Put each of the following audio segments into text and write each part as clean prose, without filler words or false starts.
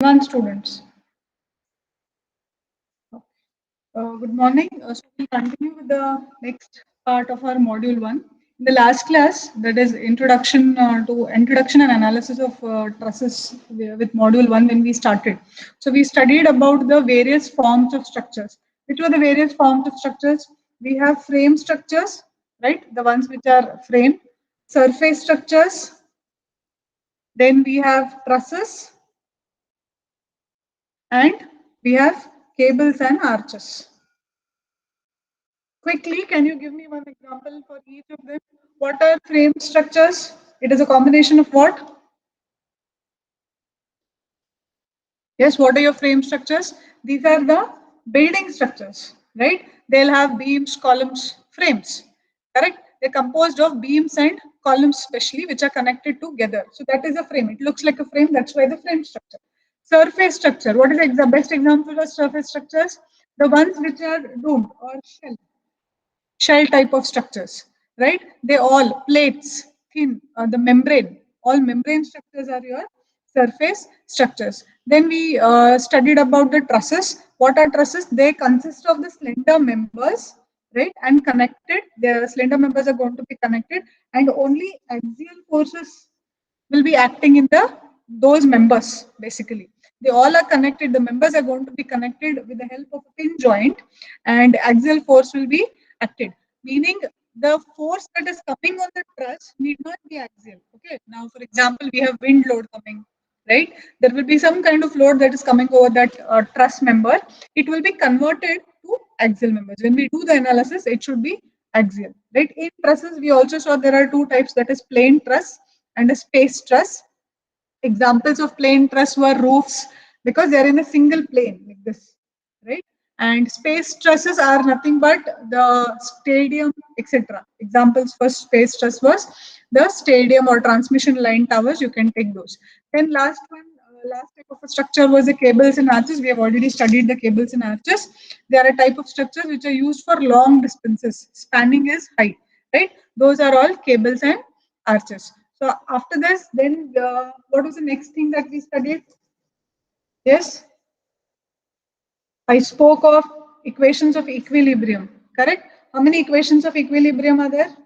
One students. Good morning. So we continue with the next part of our module one. In the last class, that is introduction and analysis of trusses with module one when we started. So we studied about the various forms of structures. Which were the various forms of structures? We have frame structures, right? The ones which are frame, surface structures. Then we have trusses, and we have cables and arches. Quickly, can you give me one example for each of them? What are frame structures? It is a combination of what? Yes, what are your frame structures? These are the building structures, right? They'll have beams, columns, frames, correct? They're composed of beams and columns, especially, which are connected together. So that is a frame. It looks like a frame. That's why the frame structure. Surface structure. What is the best example of surface structures? The ones which are domed or shell type of structures, right? They all plates, thin, the membrane, all membrane structures are your surface structures. Then we studied about the trusses. What are trusses? They consist of the slender members, right? And connected. The slender members are going to be connected, and only axial forces will be acting in the those members basically. They all are connected. The members are going to be connected with the help of a pin joint, and axial force will be acted, meaning the force that is coming on the truss need not be axial. Okay, now for example, we have wind load coming, right? There will be some kind of load that is coming over that truss member. It will be converted to axial members. When we do the analysis, it should be axial, right? In trusses, we also saw there are two types, that is plain truss and a space truss. Examples of plain truss were roofs, because they are in a single plane like this, right? And space trusses are nothing but the stadium, etc. Examples for space truss was the stadium or transmission line towers. You can take those. Then last type of a structure was the cables and arches. We have already studied the cables and arches. They are a type of structures which are used for long distances. Spanning is high, right? Those are all cables and arches. So after this, then what was the next thing that we studied? Yes, I spoke of equations of equilibrium, correct? How many equations of equilibrium are there?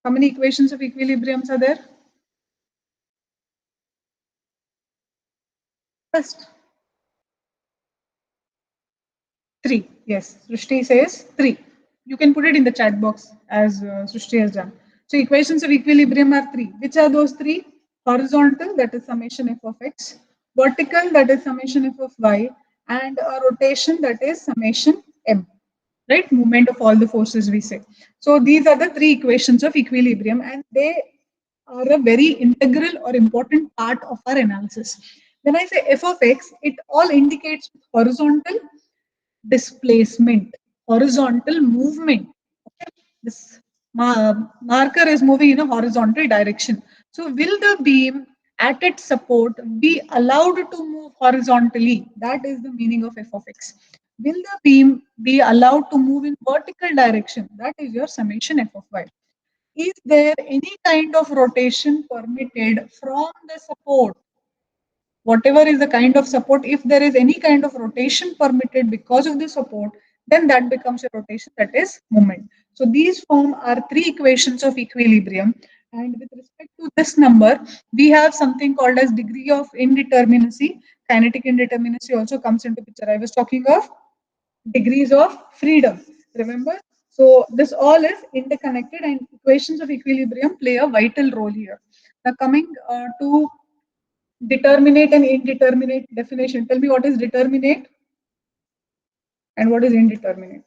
How many equations of equilibriums are there? First, three. Yes, Srishti says three. You can put it in the chat box as Srishti has done. So equations of equilibrium are three. Which are those three? Horizontal, that is summation f of x. Vertical, that is summation f of y. And a rotation, that is summation m. Right? Movement of all the forces, we say. So these are the three equations of equilibrium, and they are a very integral or important part of our analysis. When I say f of x, it all indicates horizontal displacement, horizontal movement. Okay? This marker is moving in a horizontal direction. So will the beam at its support be allowed to move horizontally? That is the meaning of f of x. Will the beam be allowed to move in vertical direction? That is your summation f of y. Is there any kind of rotation permitted from the support? Whatever is the kind of support, if there is any kind of rotation permitted because of the support, then that becomes a rotation, that is moment. So these form our three equations of equilibrium. And with respect to this number, we have something called as degree of indeterminacy. Kinetic indeterminacy also comes into picture. I was talking of degrees of freedom, remember? So this all is interconnected, and equations of equilibrium play a vital role here. Now coming to determinate and indeterminate definition. Tell me what is determinate and what is indeterminate.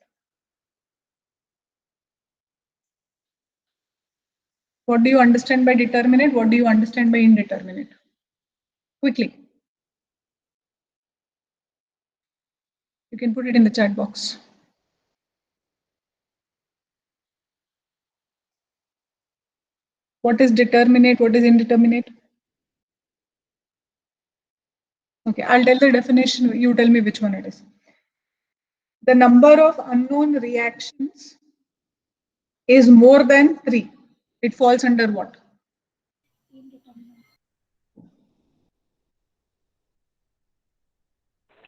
What do you understand by determinate? What do you understand by indeterminate? Quickly. You can put it in the chat box. What is determinate? What is indeterminate? Okay, I'll tell the definition. You tell me which one it is. The number of unknown reactions is more than 3. It falls under what?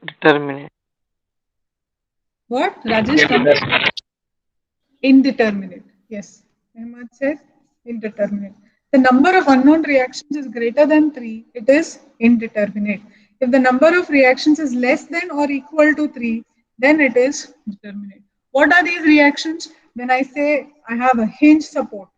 Determinate. What? Rajesh, come. Indeterminate. Yes. Ahmad said indeterminate. The number of unknown reactions is greater than 3, it is indeterminate. If the number of reactions is less than or equal to 3, then it is determinate. What are these reactions? When I say I have a hinge support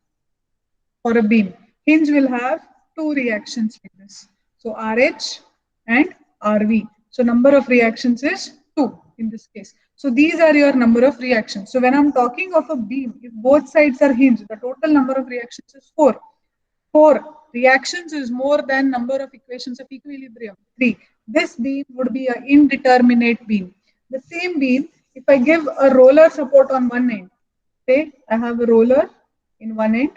for a beam, hinge will have two reactions like this. So RH and RV. So number of reactions is 2 in this case. So these are your number of reactions. So when I'm talking of a beam, if both sides are hinged, the total number of reactions is 4. 4 reactions is more than number of equations of equilibrium, 3. This beam would be an indeterminate beam. The same beam, if I give a roller support on one end, say I have a roller in one end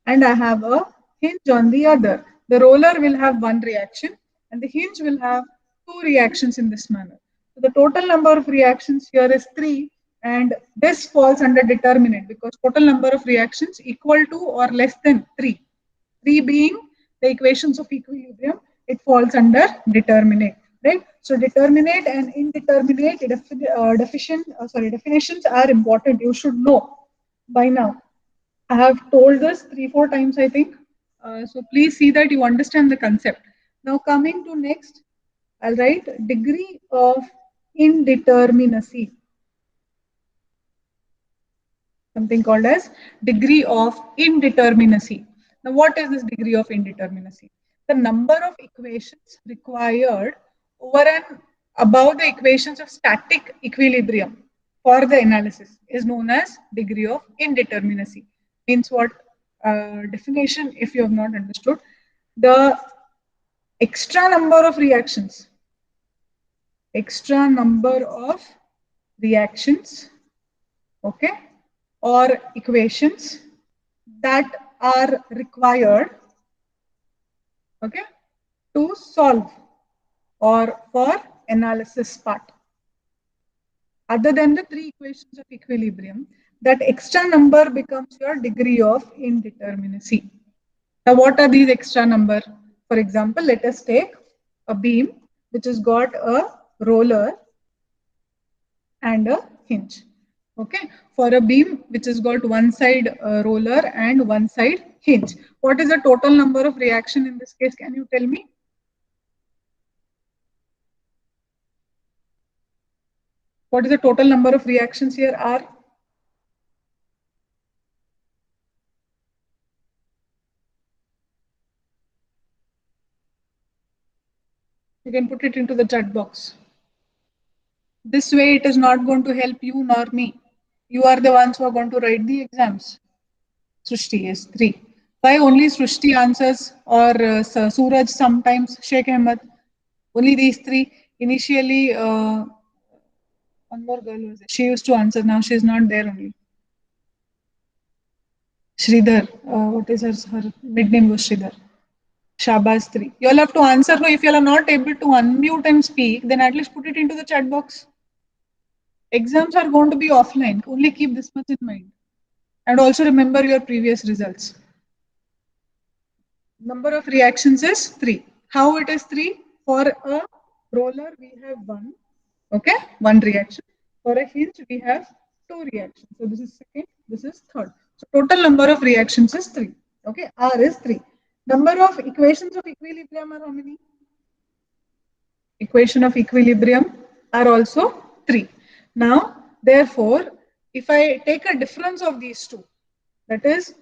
and I have a hinge on the other. The roller will have one reaction and the hinge will have two reactions in this manner. So the total number of reactions here is 3, and this falls under determinate because total number of reactions equal to or less than 3. 3 being the equations of equilibrium, it falls under determinate, right? So determinate and indeterminate definitions are important. You should know by now. I have told this 3-4 times, I think. So please see that you understand the concept. Now coming to next, I'll write degree of indeterminacy, something called as degree of indeterminacy. Now, what is this degree of indeterminacy? The number of equations required over and above the equations of static equilibrium for the analysis is known as degree of indeterminacy. Means what? Definition, if you have not understood, the extra number of reactions, extra number of reactions, okay, or equations that are required, okay, to solve or for analysis part. Other than the three equations of equilibrium, that extra number becomes your degree of indeterminacy. Now, what are these extra number? For example, let us take a beam which has got a roller and a hinge. Okay, for a beam which has got one side roller and one side hinge. What is the total number of reaction in this case? Can you tell me? What is the total number of reactions here are? You can put it into the chat box. This way it is not going to help you nor me. You are the ones who are going to write the exams. Srushti is 3. Why only Srushti answers or Suraj sometimes, Sheikh Ahmed? Only these 3. Initially, one more girl was there. She used to answer. Now she is not there only. Sridhar. What is her mid name was Sridhar. Shabaz 3. You all have to answer. No, if you all are not able to unmute and speak, then at least put it into the chat box. Exams are going to be offline. Only keep this much in mind. And also remember your previous results. Number of reactions is 3. How it is 3? For a roller, we have 1. Okay, 1 reaction. For a hinge, we have 2 reactions. So this is second, this is third. So total number of reactions is 3. Okay, R is 3. Number of equations of equilibrium are how many? Equation of equilibrium are also 3. Now, therefore, if I take a difference of these two, that is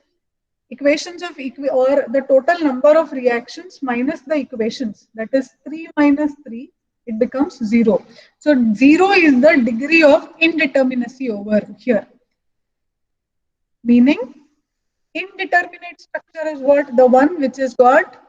equations of or the total number of reactions minus the equations, that is 3 minus 3, it becomes 0. So 0 is the degree of indeterminacy over here. Meaning indeterminate structure is what? The one which has got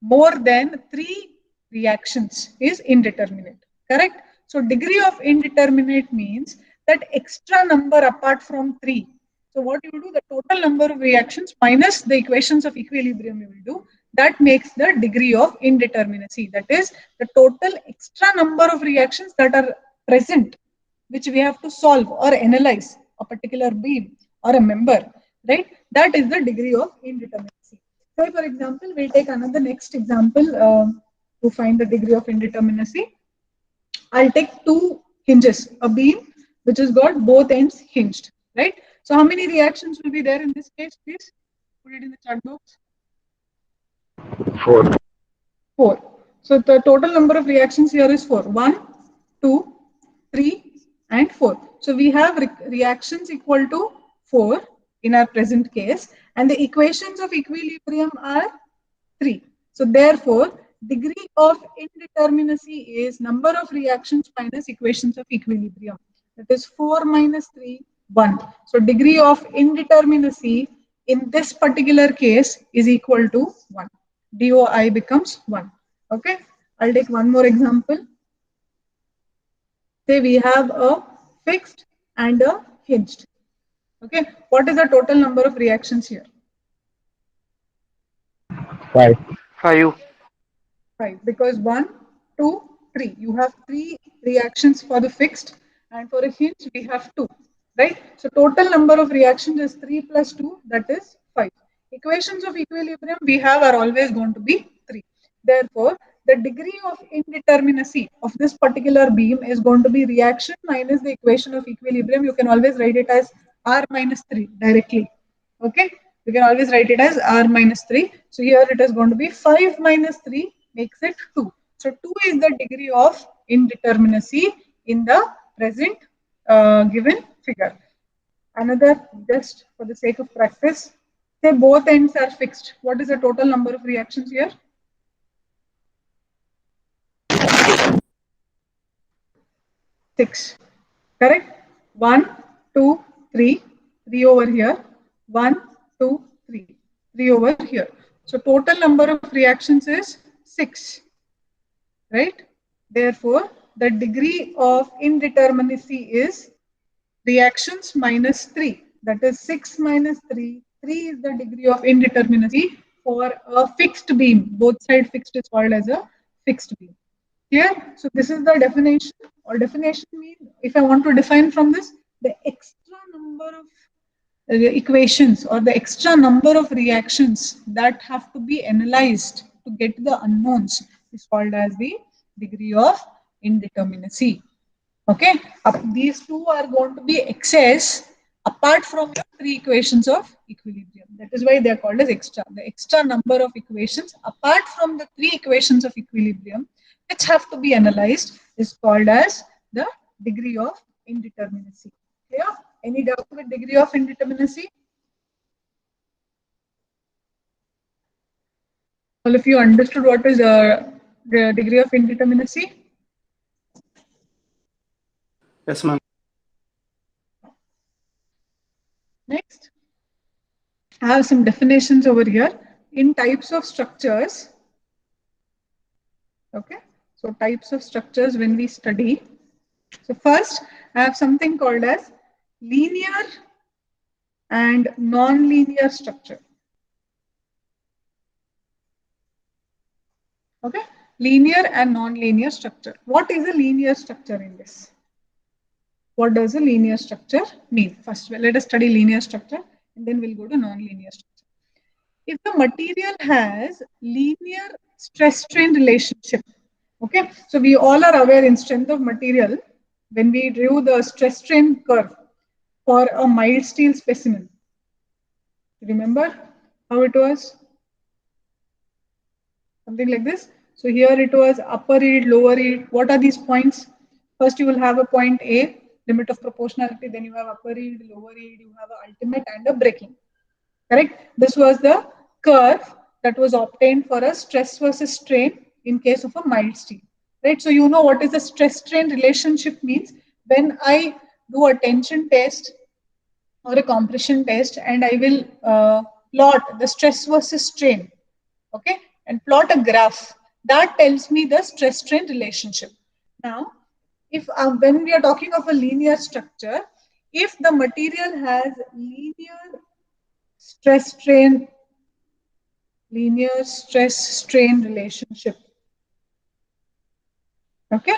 more than 3 reactions is indeterminate. Correct? So degree of indeterminate means that extra number apart from 3. So what you do, the total number of reactions minus the equations of equilibrium you will do, that makes the degree of indeterminacy. That is the total extra number of reactions that are present, which we have to solve or analyze a particular beam or a member, right? That is the degree of indeterminacy. Say for example, we'll take another next example to find the degree of indeterminacy. I'll take two hinges, a beam which has got both ends hinged, right? So how many reactions will be there in this case, please? Put it in the chat box. 4. 4. So the total number of reactions here is 4. 1, 2, 3, and 4. So we have reactions equal to 4 in our present case, and the equations of equilibrium are 3. So therefore, degree of indeterminacy is number of reactions minus equations of equilibrium. That is 4 minus 3, 1. So degree of indeterminacy in this particular case is equal to 1. DOI becomes 1. Okay, I'll take one more example. Say we have a fixed and a hinged. Okay, what is the total number of reactions here? 5. 5. 5, because 1, 2, 3. You have 3 reactions for the fixed, and for a hinge we have 2, right? So total number of reactions is 3 plus 2, that is 5. Equations of equilibrium we have are always going to be 3. Therefore, the degree of indeterminacy of this particular beam is going to be reaction minus the equation of equilibrium. You can always write it as R minus 3 directly. Okay, you can always write it as R minus 3. So here it is going to be 5 minus 3 makes it 2. So 2 is the degree of indeterminacy in the present given figure. Another, just for the sake of practice, say both ends are fixed. What is the total number of reactions here? 6. Correct? 1, 2, 3, 3 over here. 1, 2, 3, 3 over here. So total number of reactions is 6. Right? Therefore, the degree of indeterminacy is reactions minus 3. That is 6 minus 3. 3 is the degree of indeterminacy for a fixed beam. Both side fixed is called as a fixed beam. Clear? So this is the definition, or definition means, if I want to define from this, the extra number of equations or the extra number of reactions that have to be analyzed to get the unknowns is called as the degree of indeterminacy. Okay, these two are going to be excess apart from the 3 equations of equilibrium. That is why they are called as extra. The extra number of equations apart from the 3 equations of equilibrium which have to be analyzed is called as the degree of indeterminacy. Clear? Any doubt with degree of indeterminacy? All of you understood what is the degree of indeterminacy? Yes, ma'am. Next, I have some definitions over here in types of structures. Okay, so types of structures when we study. So first, I have something called as linear and non-linear structure. Okay, linear and non-linear structure. What is a linear structure in this? What does a linear structure mean? First, let us study linear structure and then we'll go to non-linear structure. If the material has linear stress-strain relationship, okay, so we all are aware in strength of material, when we drew the stress-strain curve for a mild steel specimen, remember how it was? Something like this. So here it was upper yield, lower yield. What are these points? First you will have a point A, limit of proportionality, then you have upper yield, lower yield, you have an ultimate and a breaking. Correct? This was the curve that was obtained for a stress versus strain in case of a mild steel. Right? So you know what is the stress-strain relationship means. When I do a tension test or a compression test and I will plot the stress versus strain, okay, and plot a graph, that tells me the stress-strain relationship. Now, if when we are talking of a linear structure, if the material has linear stress-strain relationship, okay,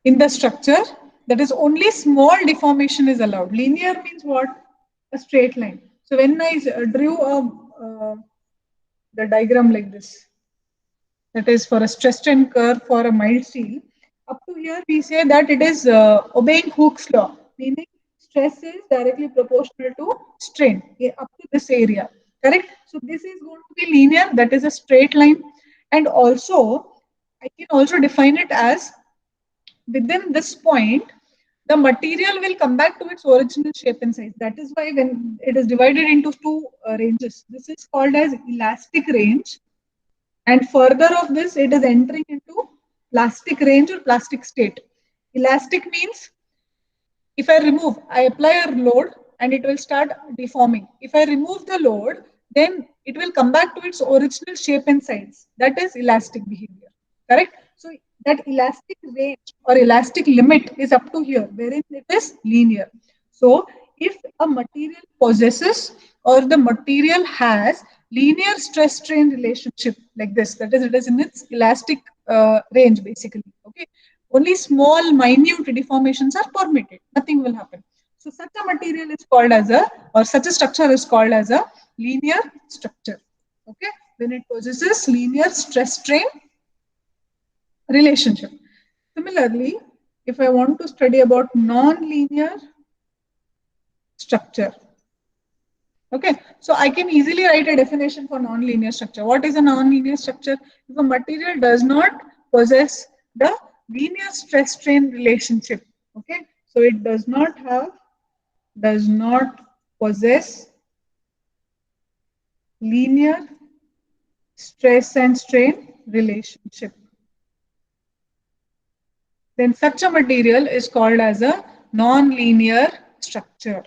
in the structure, that is only small deformation is allowed. Linear means what? A straight line. So when I drew a the diagram like this. That is for a stress strain curve for a mild steel. Up to here, we say that it is obeying Hooke's law, meaning stress is directly proportional to strain up to this area. Correct? So this is going to be linear, that is a straight line. And also, I can also define it as within this point, the material will come back to its original shape and size. That is why when it is divided into two ranges, this is called as elastic range, and further of this, it is entering into plastic range or plastic state. Elastic means if I remove, I apply a load and it will start deforming. If I remove the load, then it will come back to its original shape and size. That is elastic behavior. Correct? So that elastic range or elastic limit is up to here, wherein it is linear. So if a material possesses or the material has linear stress strain relationship like this, that is, it is in its elastic range basically. Okay, only small minute deformations are permitted, nothing will happen. So such a material is called as a, or such a structure is called as a linear structure. Okay, when it possesses linear stress strain relationship. Similarly, if I want to study about non-linear structure, okay, so I can easily write a definition for non-linear structure. What is a non-linear structure? If a material does not possess the linear stress strain relationship, okay, so it does not possess linear stress and strain relationship, then such a material is called as a non-linear structure.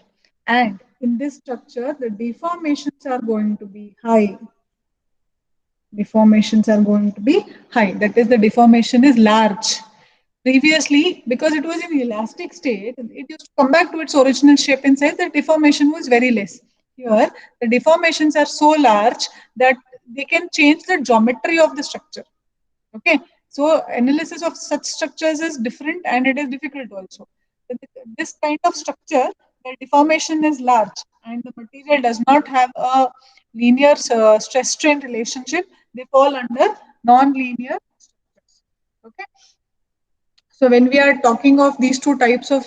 And in this structure, the deformations are going to be high. Deformations are going to be high. That is, the deformation is large. Previously, because it was in elastic state, it used to come back to its original shape and size. The deformation was very less. Here, the deformations are so large that they can change the geometry of the structure. Okay, so analysis of such structures is different and it is difficult also. This kind of structure, the deformation is large and the material does not have a linear stress strain relationship. They fall under non-linear structures. Okay. So when we are talking of these two types of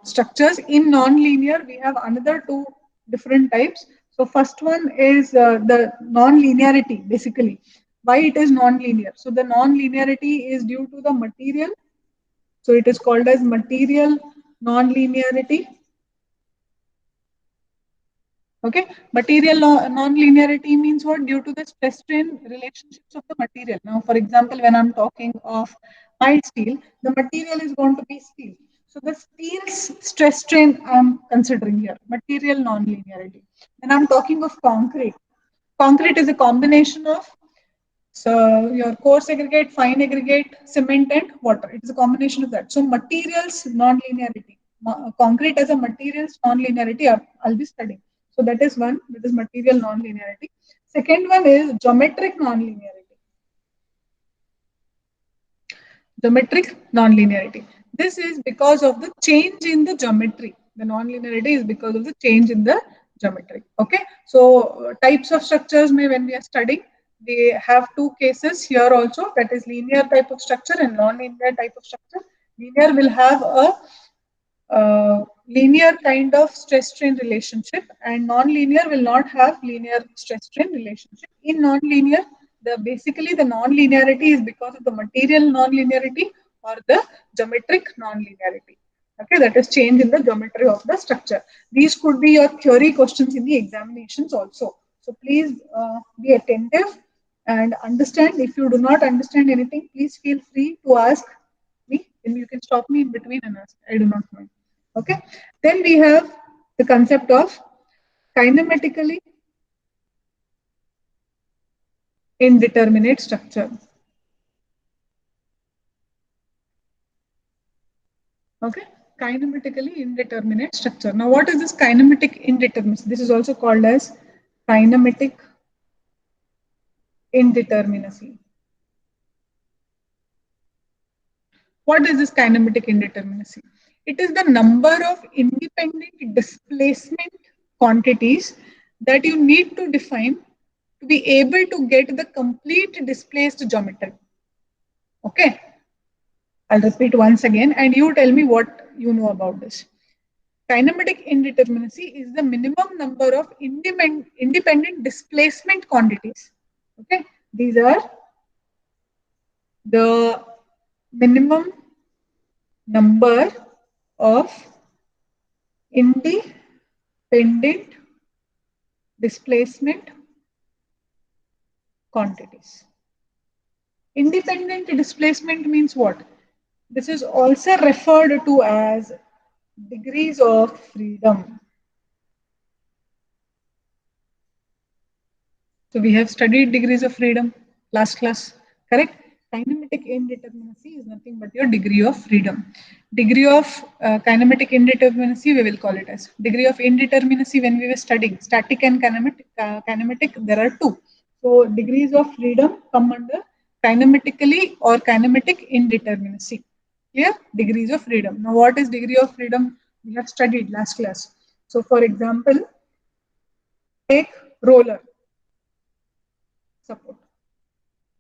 structures in non-linear, we have another two different types. So first one is the non-linearity, basically. Why it is non-linear? So the non-linearity is due to the material. So it is called as material non-linearity. Okay, material non-linearity means what? Due to the stress strain relationships of the material. Now, for example, when I'm talking of mild steel, the material is going to be steel. So the steel's stress strain I'm considering here, material non-linearity. When I'm talking of concrete, concrete is a combination of your coarse aggregate, fine aggregate, cement, and water. It is a combination of that. So materials non-linearity. Concrete as a materials non-linearity, I'll be studying. So that is one, that is material non-linearity. Second one is geometric non-linearity. Geometric non-linearity. This is because of the change in the geometry. The non-linearity is because of the change in the geometry. Okay. So types of structures may when we are studying, they have two cases here also, that is linear type of structure and non-linear type of structure. Linear will have a linear kind of stress strain relationship and non-linear will not have linear stress strain relationship. In non-linear, basically the non-linearity is because of the material non-linearity or the geometric non-linearity. Okay, that is change in the geometry of the structure. These could be your theory questions in the examinations also. So please be attentive and understand. If you do not understand anything, please feel free to ask me, and you can stop me in between and ask. I do not mind. Okay. Then we have the concept of kinematically indeterminate structure. Okay. Kinematically indeterminate structure. Now, what is this kinematic indeterminacy? This is also called as kinematic indeterminacy. What is this kinematic indeterminacy? It is the number of independent displacement quantities that you need to define to be able to get the complete displaced geometry. Okay, I'll repeat once again and you tell me what you know about this. Kinematic indeterminacy is the minimum number of independent displacement quantities. Okay, these are the minimum number of independent displacement quantities. Independent displacement means what? This is also referred to as degrees of freedom. So we have studied degrees of freedom last class, correct? Kinematic indeterminacy is nothing but your degree of freedom. Degree of kinematic indeterminacy, we will call it as. Degree of indeterminacy when we were studying static and kinematic, there are two. So degrees of freedom come under kinematically or kinematic indeterminacy. Clear? Degrees of freedom. Now what is degree of freedom? We have studied last class. So for example, take roller support.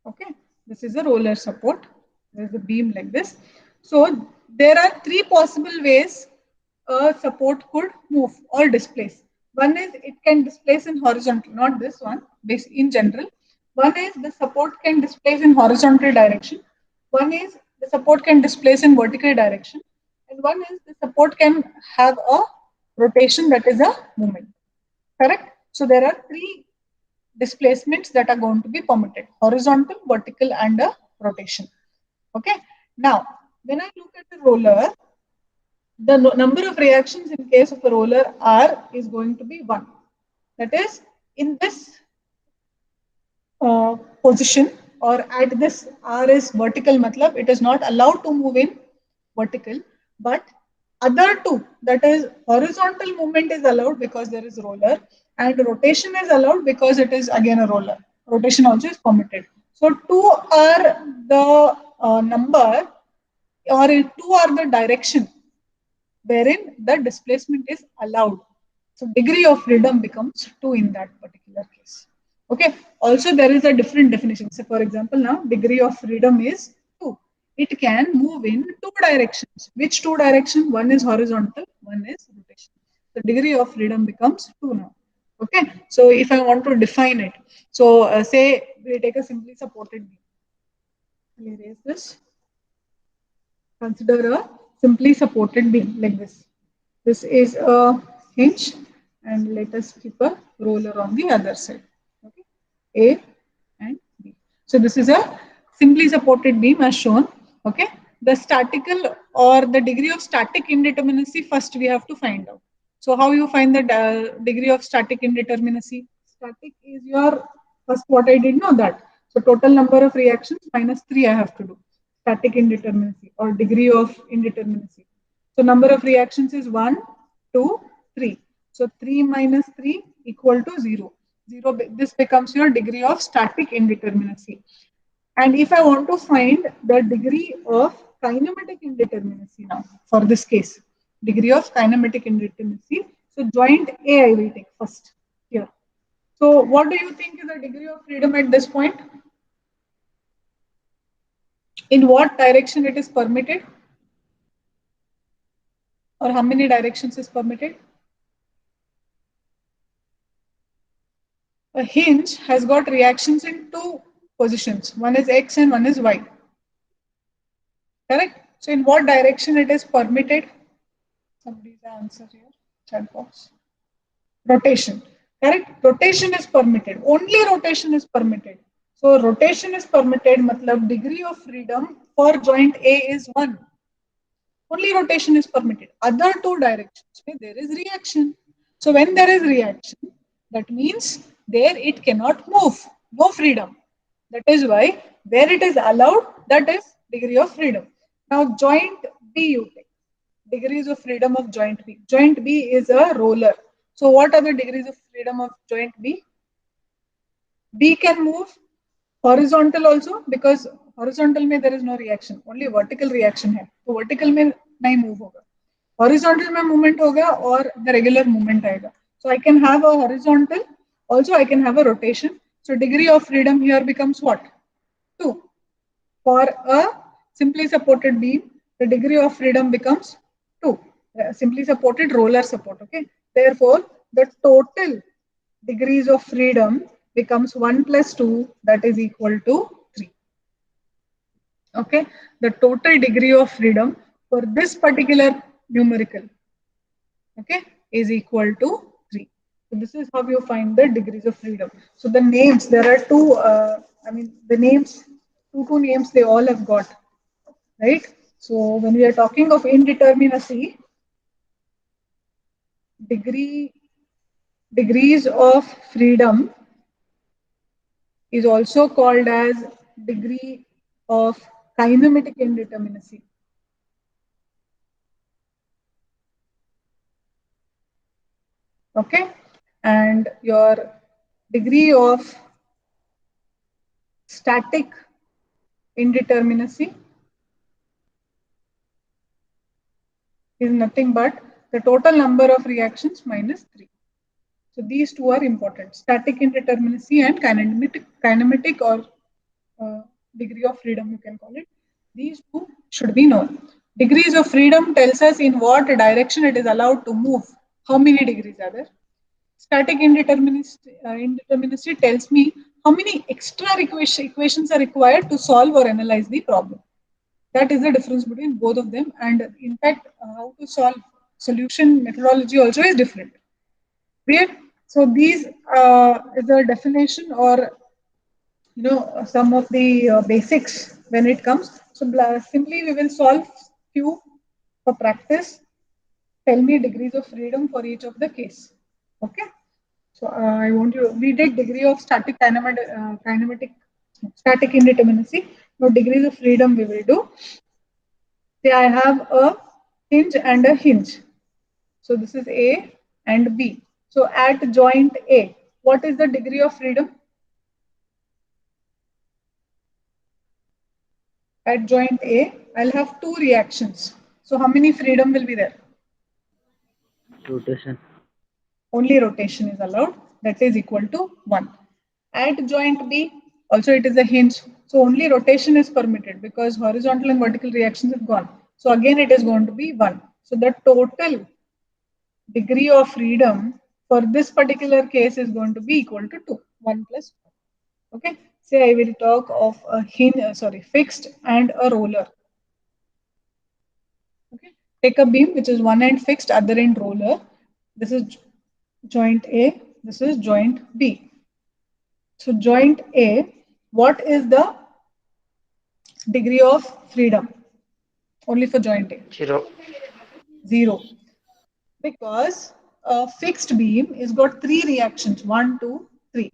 Okay, this is a roller support. There is a beam like this. So there are three possible ways a support could move or displace. One is it can displace in horizontal, not this one, in general. One is the support can displace in horizontal direction. One is the support can displace in vertical direction. And one is the support can have a rotation, that is a movement. Correct? So there are three displacements that are going to be permitted: horizontal, vertical, and a rotation. Okay. Now, when I look at the roller, the number of reactions in case of a roller R is going to be 1. That is, in this position or at this R is vertical, matlab it is not allowed to move in vertical, but other two, that is horizontal movement is allowed because there is roller, and rotation is allowed because it is again a roller. Rotation also is permitted. So 2 are the number, or 2 are the direction wherein the displacement is allowed. So degree of freedom becomes 2 in that particular case. Okay. Also, there is a different definition. So, for example, now degree of freedom is 2. It can move in 2 directions. Which 2 directions? One is horizontal, one is rotation. The degree of freedom becomes 2 now. Okay. So, if I want to define it, so say we take a simply supported beam. Let me erase this. Consider a simply supported beam like this. This is a hinge, and let us keep a roller on the other side. Okay, A and B. So this is a simply supported beam as shown. Okay, the statical or the degree of static indeterminacy first we have to find out. So how you find the degree of static indeterminacy? Static is your first, what I did know that. So total number of reactions minus 3 I have to do. Static indeterminacy or degree of indeterminacy. So number of reactions is 1, 2, 3. So 3 minus 3 equal to 0. 0, this becomes your degree of static indeterminacy. And if I want to find the degree of kinematic indeterminacy now, for this case, degree of kinematic indeterminacy. So joint A I will take first here. So what do you think is the degree of freedom at this point? In what direction it is permitted? Or how many directions is permitted? A hinge has got reactions in 2 positions. One is X and one is Y. Correct? So in what direction it is permitted? Somebody's answer here, chat box. Rotation. Correct? Rotation is permitted. Only rotation is permitted. So rotation is permitted, matlab degree of freedom for joint A is 1. Only rotation is permitted. Other 2 directions where there is reaction. So when there is reaction, that means there it cannot move. No freedom. That is why where it is allowed, that is degree of freedom. Now joint B you take. Degrees of freedom of joint B. Joint B is a roller. So what are the degrees of freedom of joint B? B can move horizontal also, because horizontal में there is no reaction, only vertical reaction है. तो vertical में नहीं move होगा. Horizontal में movement होगा और the regular movement आएगा. So I can have a horizontal, also I can have a rotation. So degree of freedom here becomes what? 2. For a simply supported beam, the degree of freedom becomes 2. Simply supported roller support. Okay. Therefore, the total degrees of freedom becomes 1 plus 2, that is equal to 3. Okay. The total degree of freedom for this particular numerical, okay, is equal to 3. So this is how you find the degrees of freedom. So the names, there are two, the names, two names they all have got, right? So when we are talking of indeterminacy, degrees of freedom is also called as degree of kinematic indeterminacy. Okay, and your degree of static indeterminacy is nothing but the total number of reactions minus 3. So these two are important: static indeterminacy and kinematic or degree of freedom, you can call it. These two should be known. Degrees of freedom tells us in what direction it is allowed to move. How many degrees are there? Static indeterminacy tells me how many extra equations are required to solve or analyze the problem. That is the difference between both of them. And in fact, how to solve solution methodology also is different. Clear? So these is the definition or some of the basics when it comes. So simply we will solve few for practice. Tell me degrees of freedom for each of the case. Okay. So I want you. We did degree of kinematic static indeterminacy. Now degrees of freedom we will do. Say I have a hinge and a hinge. So this is A and B. So at joint A, what is the degree of freedom? At joint A, I'll have two reactions. So how many freedom will be there? Rotation. Only rotation is allowed. That is equal to 1. At joint B, also it is a hinge. So only rotation is permitted because horizontal and vertical reactions have gone. So again it is going to be 1. So the total degree of freedom for this particular case is going to be equal to 2. 1 plus 1. Okay. Say I will talk of a fixed and a roller. Okay. Take a beam which is one end fixed, other end roller. This is joint A, this is joint B. So joint A, what is the degree of freedom? Only for joint A. 0. 0. Because a fixed beam is got 3 reactions, 1, 2, 3.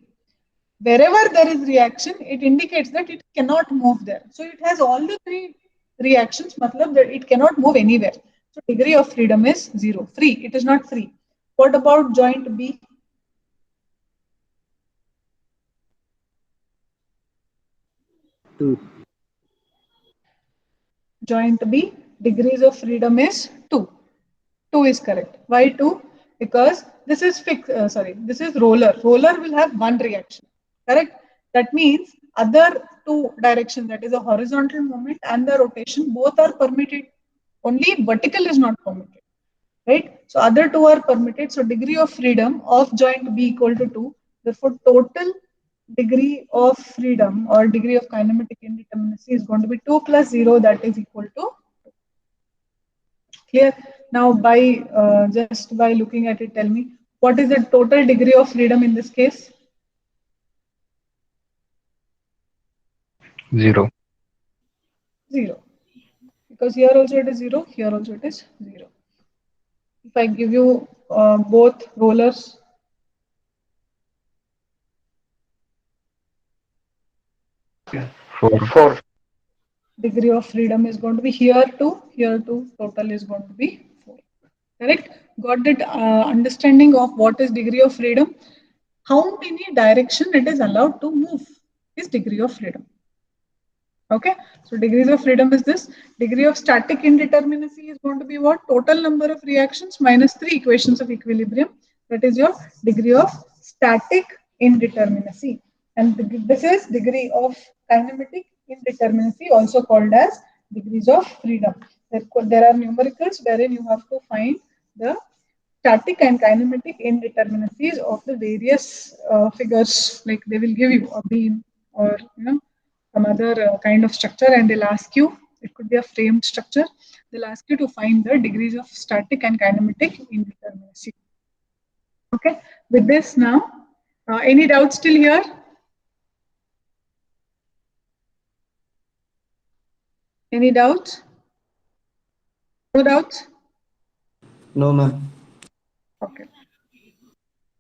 Wherever there is reaction, it indicates that it cannot move there. So it has all the 3 reactions, matlab that it cannot move anywhere. So degree of freedom is 0. Free, it is not free. What about joint B? 2. Joint B, degrees of freedom is 2. 2 is correct. Why 2? Because this is this is roller. Roller will have one reaction. Correct? That means other two directions, that is a horizontal movement and the rotation, both are permitted. Only vertical is not permitted. Right? So other two are permitted. So degree of freedom of joint B equal to 2. Therefore, total degree of freedom or degree of kinematic indeterminacy is going to be 2 plus 0, that is equal to. Clear? Now, just by looking at it, tell me what is the total degree of freedom in this case? 0. 0. Because here also it is 0, here also it is 0. If I give you both rollers, Four. 4. degree of freedom is going to be here 2, total is going to be 4. Correct? Got that understanding of what is degree of freedom? How many direction it is allowed to move is degree of freedom. Okay, so degrees of freedom is this. Degree of static indeterminacy is going to be what? Total number of reactions minus 3 equations of equilibrium. That is your degree of static indeterminacy. And this is degree of kinematic indeterminacy, also called as degrees of freedom. There are numericals wherein you have to find the static and kinematic indeterminacies of the various figures. Like they will give you a beam or some other kind of structure, and they'll ask you. It could be a framed structure. They'll ask you to find the degrees of static and kinematic indeterminacy. Okay. With this now, any doubts still here? Any doubts? No doubts? No, ma'am. Okay.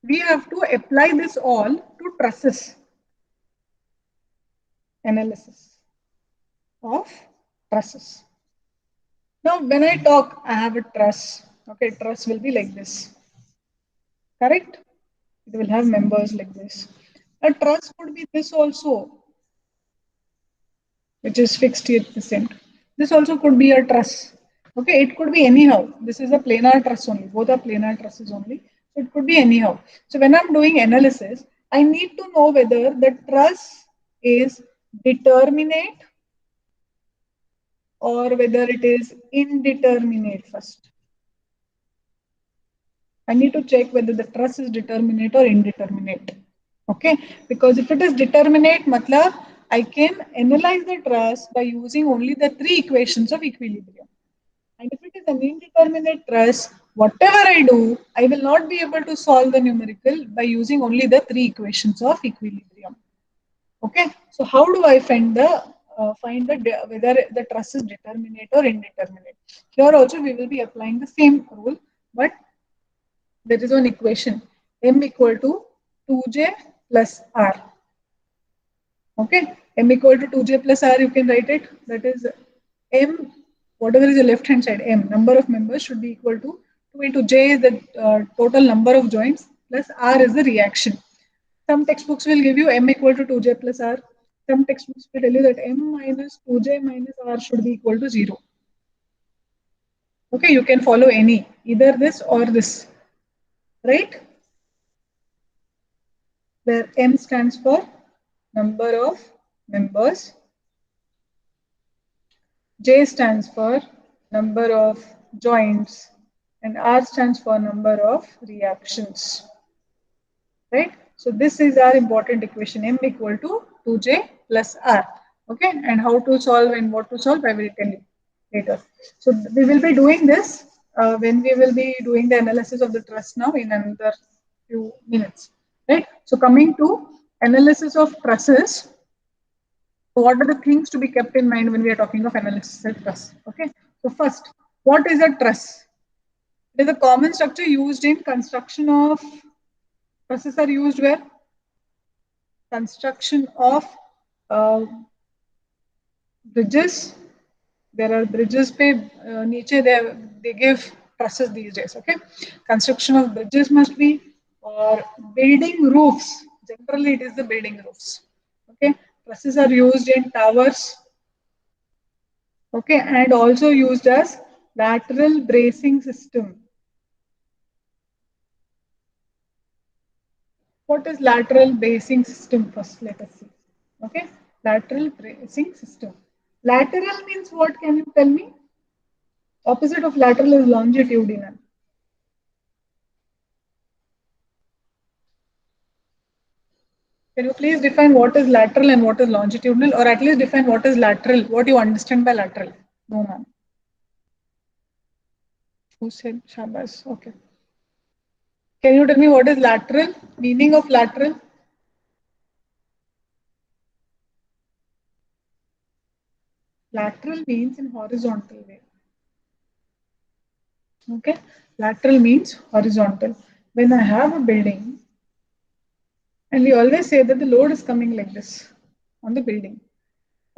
We have to apply this all to trusses analysis of trusses. Now, when I talk, I have a truss. Okay, truss will be like this. Correct? It will have members like this. A truss would be this also, which is fixed at the center. This also could be a truss. Okay, it could be anyhow. This is a planar truss only. Both are planar trusses only. So it could be anyhow. So when I'm doing analysis, I need to know whether the truss is determinate or whether it is indeterminate first. I need to check whether the truss is determinate or indeterminate. Okay, because if it is determinate, matlab I can analyze the truss by using only the three equations of equilibrium. And if it is an indeterminate truss, whatever I do, I will not be able to solve the numerical by using only the three equations of equilibrium. Okay, so how do I find the whether the truss is determinate or indeterminate? Here also we will be applying the same rule, but there is one equation m equal to 2j plus r. Okay, m equal to 2j plus r, you can write it. That is m, whatever is the left hand side, m, number of members should be equal to 2 into j is the total number of joints plus r is the reaction. Some textbooks will give you m equal to 2j plus r. Some textbooks will tell you that m minus 2j minus r should be equal to 0. Okay, you can follow any, either this or this, right? Where m stands for number of members, j stands for number of joints, and r stands for number of reactions, right? So this is our important equation, m equal to 2j plus r. Okay, and how to solve and what to solve, I will tell you later. So we will be doing this when we will be doing the analysis of the truss now in another few minutes, right? So coming to analysis of trusses, what are the things to be kept in mind when we are talking of analysis of truss? Okay, so first, what is a truss? It is a common structure used in construction of trusses are used where? Construction of uh, bridges. There are bridges pe niche they give trusses these days. Okay, construction of bridges must be, or building roofs. Generally, it is the building roofs. Okay, trusses are used in towers. Okay, and also used as lateral bracing system. What is lateral bracing system first? Let us see. Okay, lateral bracing system. Lateral means what? Can you tell me? Opposite of lateral is longitudinal. Can you please define what is lateral and what is longitudinal, or at least define what is lateral? What do you understand by lateral? No, ma'am. Who said Shabbas? Okay. Can you tell me what is lateral? Meaning of lateral? Lateral means in horizontal way. Okay. Lateral means horizontal. When I have a building, and we always say that the load is coming like this on the building.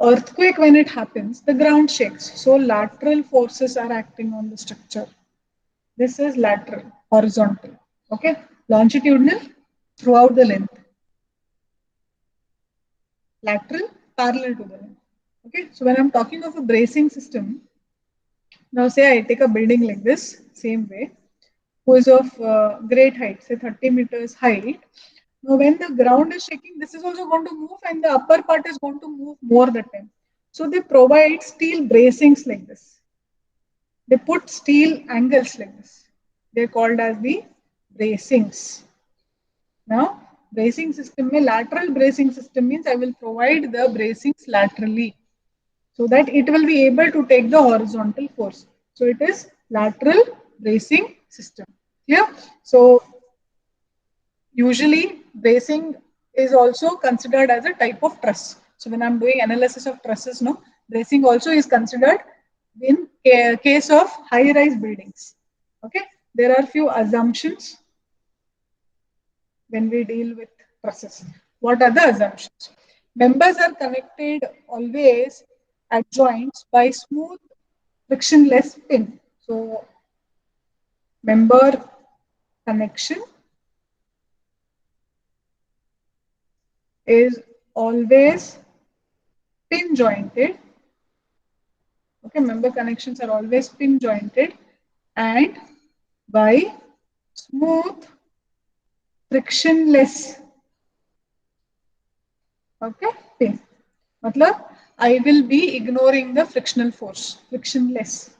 Earthquake, when it happens, the ground shakes. So lateral forces are acting on the structure. This is lateral, horizontal. Okay. Longitudinal, throughout the length. Lateral, parallel to the length. Okay. So when I'm talking of a bracing system, now say I take a building like this, same way, who is of great height, say 30 meters height. Now, when the ground is shaking, this is also going to move, and the upper part is going to move more the time. So they provide steel bracings like this. They put steel angles like this. They're called as the bracings. Now, bracing system में lateral bracing system means I will provide the bracings laterally so that it will be able to take the horizontal force. So it is lateral bracing system. Clear? So usually bracing is also considered as a type of truss. So when I'm doing analysis of trusses, no, bracing also is considered in case of high-rise buildings. Okay, there are few assumptions when we deal with trusses. What are the assumptions? Members are connected always at joints by smooth frictionless pin. So member connection is always pin jointed. Okay, member connections are always pin jointed and by smooth frictionless. Okay, pin. Matlab, I will be ignoring the frictional force, frictionless.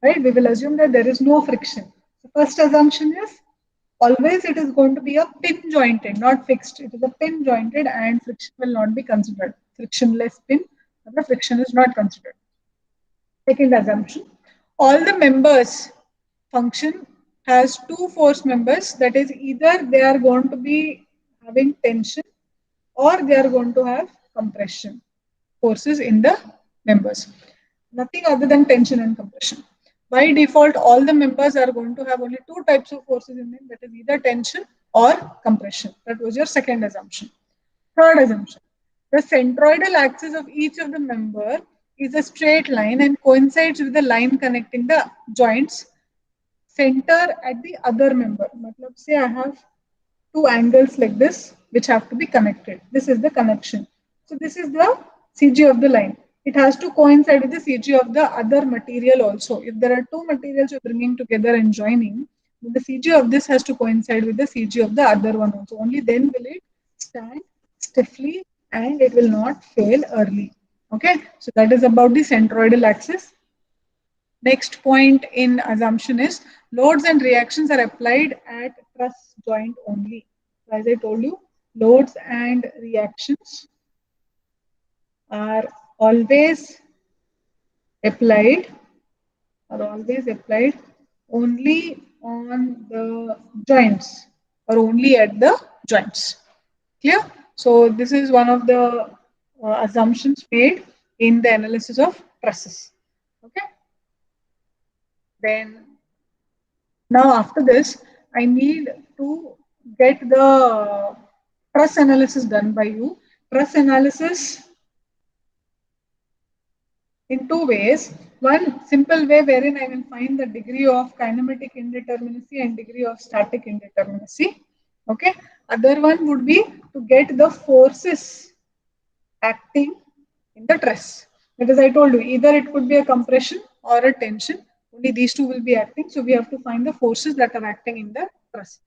Right? We will assume that there is no friction. The first assumption is always it is going to be a pin jointed, not fixed. It is a pin jointed and friction will not be considered. Frictionless pin, the friction is not considered. Second assumption, all the members function has two force members, that is either they are going to be having tension or they are going to have compression forces in the members. Nothing other than tension and compression. By default, all the members are going to have only two types of forces in them, that is either tension or compression. That was your second assumption. Third assumption, the centroidal axis of each of the member is a straight line and coincides with the line connecting the joints center at the other member. Matlab, say I have two angles like this which have to be connected. This is the connection. So this is the CG of the line. It has to coincide with the CG of the other material also. If there are two materials you're bringing together and joining, then the CG of this has to coincide with the CG of the other one also. Only then will it stand stiffly and it will not fail early. Okay, so that is about the centroidal axis. Next point in assumption is loads and reactions are applied at truss joint only. So as I told you, loads and reactions are always applied are always applied only on the joints or only at the joints. Clear? So this is one of the assumptions made in the analysis of trusses. Okay. Then now after this, I need to get the truss analysis done by you. Truss analysis in two ways. One simple way wherein I will find the degree of kinematic indeterminacy and degree of static indeterminacy. Okay. Other one would be to get the forces acting in the truss. Because I told you, either it could be a compression or a tension. Only these two will be acting. So we have to find the forces that are acting in the truss.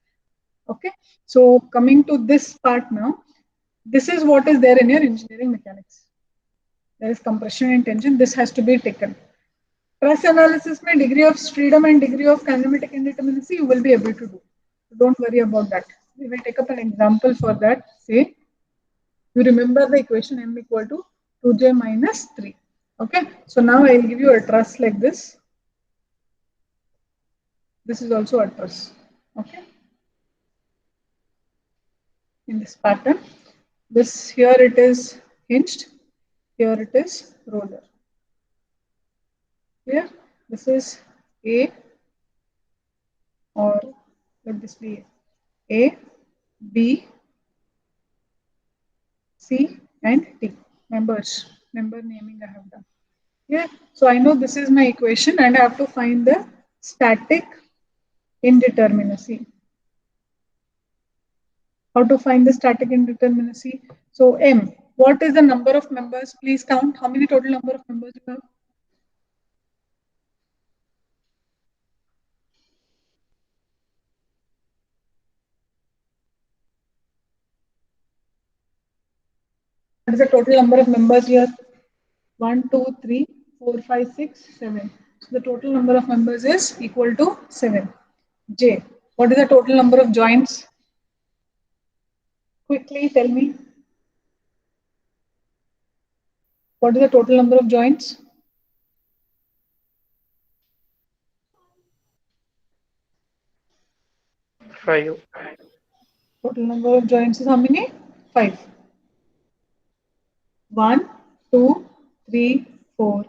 Okay. So coming to this part now, this is what is there in your engineering mechanics. There is compression and tension. This has to be taken. Truss analysis mein degree of freedom and degree of kinematic indeterminacy you will be able to do. So don't worry about that. We will take up an example for that. Say you remember the equation m equal to 2j minus 3. Okay. So now I will give you a truss like this. This is also a truss. Okay. In this pattern, this here it is hinged, here it is roller. Here, this is A, or let this be A, B, C, and T. Member naming I have done. Yeah, so I know this is my equation and I have to find the static indeterminacy. How to find the static indeterminacy? So M, what is the number of members? Please count how many total number of members you have. What is the total number of members here? 1, 2, 3, 4, 5, 6, 7. So the total number of members is equal to 7. J. What is the total number of joints? Quickly tell me. What is the total number of joints? Five. Total number of joints is how many? 5. 1, 2, 3, 4,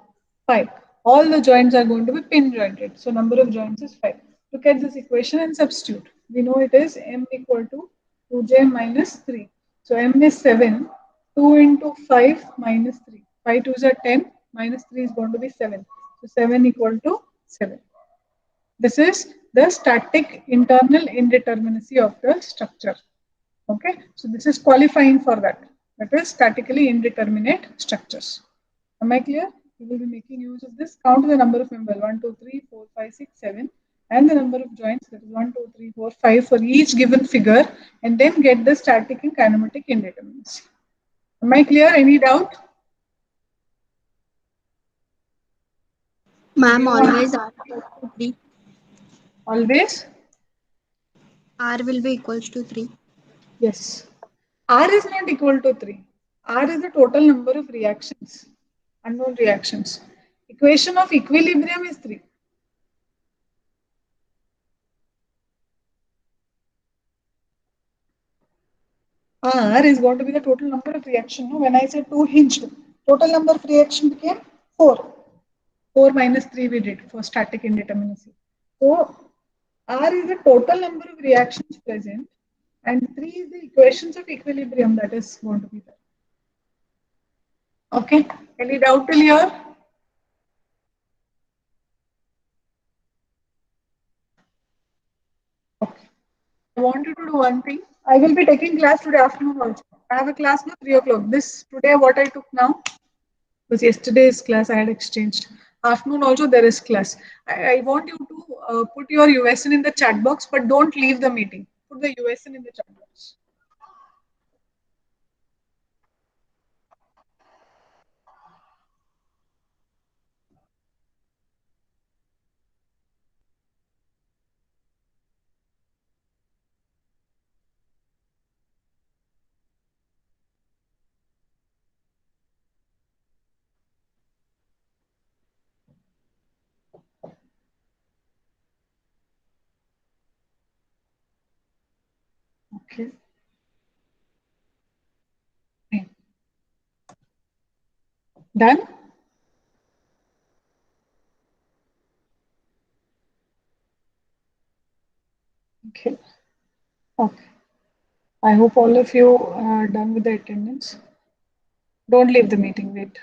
5. All the joints are going to be pin jointed. So number of joints is 5. Look at this equation and substitute. We know it is m equal to 2j minus 3. So m is 7. 2 into 5 minus 3. 5 2s are 10. Minus 3 is going to be 7. So 7 equal to 7. This is the static internal indeterminacy of the structure. Okay, so this is qualifying for that. That is statically indeterminate structures. Am I clear? We will be making use of this. Count the number of members 1, 2, 3, 4, 5, 6, 7, and the number of joints, that is 1, 2, 3, 4, 5 for each given figure, and then get the static and kinematic indeterminacy. Am I clear? Any doubt? Ma'am, always R equals to 3. Always? R will be equals to 3. Yes. R is not equal to 3. R is the total number of reactions, unknown reactions. Equation of equilibrium is 3. R is going to be the total number of reaction. No? When I said 2 hinged, total number of reaction became 4. 4 minus 3 we did for static indeterminacy. So R is the total number of reactions present, and 3 is the equations of equilibrium that is going to be there. Okay, any doubt till here? Okay. I want you to do one thing. I will be taking class today afternoon also. I have a class now 3 o'clock. This today what I took now was yesterday's class I had exchanged. Afternoon also there is class. I want you to put your USN in the chat box, but don't leave the meeting. Put the USN in the chat box. Okay. Done? Okay. Okay. I hope all of you are done with the attendance. Don't leave the meeting. Wait.